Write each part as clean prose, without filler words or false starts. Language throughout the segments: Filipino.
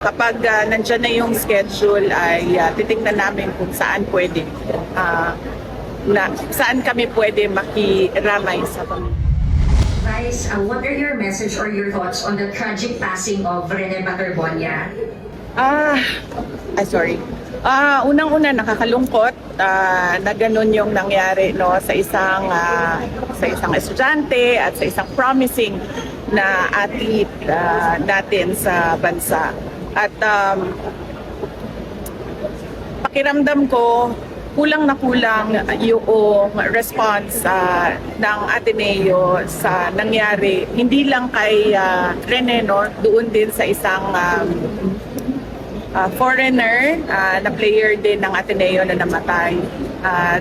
Kapag nandyan na yung schedule ay titingnan namin kung saan pwede, saan kami pwede makiramay sa pamilya. Vice, what are your message or your thoughts on the tragic passing of Rene Baterbonia? Sorry. Unang-una nakakalungkot na ganun yung nangyari no sa isang estudyante at sa isang promising na athlete natin sa bansa. At pakiramdam ko kulang na kulang yung response ng Ateneo sa nangyari, hindi lang kay Rene, no, doon din sa isang foreigner na player din ng Ateneo na namatay.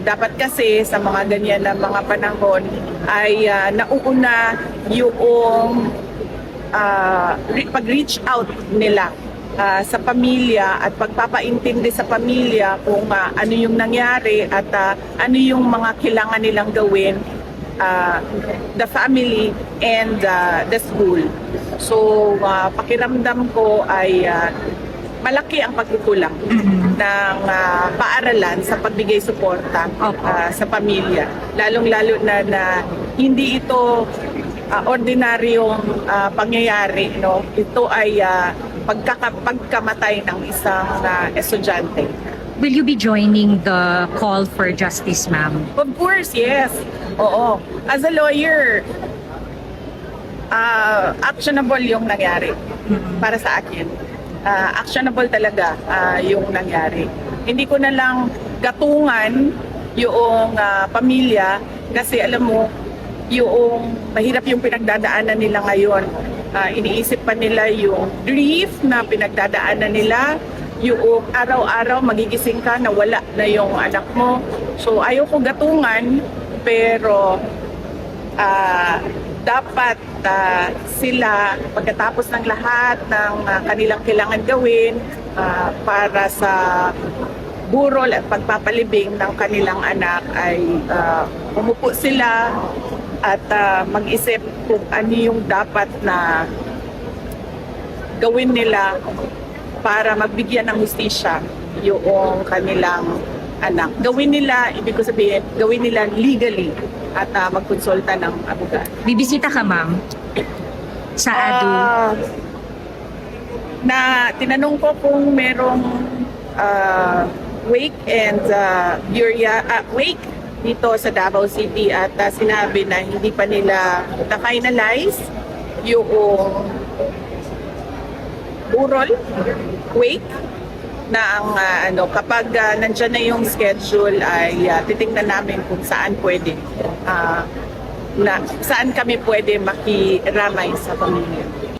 Dapat kasi sa mga ganyan na mga panahon ay nauuna yung pag-reach out nila sa pamilya at pagpapaintindi sa pamilya kung ano yung nangyari at ano yung mga kailangan nilang gawin, the family and the school. So pakiramdam ko ay malaki ang pagkukulang ng paaralan sa pagbigay suporta sa pamilya. Lalong-lalo na hindi ito ordinaryong pangyayari, no? Ito ay pagkamatay ng isang estudyante. Will you be joining the call for justice, ma'am? Of course, yes. Oo. As a lawyer, actionable yung nangyari para sa akin. Actionable talaga yung nangyari. Hindi ko na lang gatungan yung pamilya kasi alam mo, yung mahirap yung pinagdadaanan nila ngayon. Iniisip pa nila yung grief na pinagdadaanan nila, yung araw-araw magigising ka na wala na yung anak mo. So ayaw ko gatungan, pero dapat sila pagkatapos ng lahat ng kanilang kailangan gawin para sa burol at pagpapalibing ng kanilang anak ay umupo sila at mag-isip kung ano yung dapat na gawin nila para magbigyan ng hustisya yung kanilang anak. Gawin nila, ibig ko sabihin, gawin nila legally at magkonsulta ng abogado. Bibisita ka, ma'am, sa ADU? Na tinanong ko kung merong wake and wake dito sa Davao City at sinabi na hindi pa nila na-finalize yung burol, wake, na ang kapag nandyan na yung schedule ay titingnan namin kung saan pwede, saan kami pwede makiramay sa pamilya.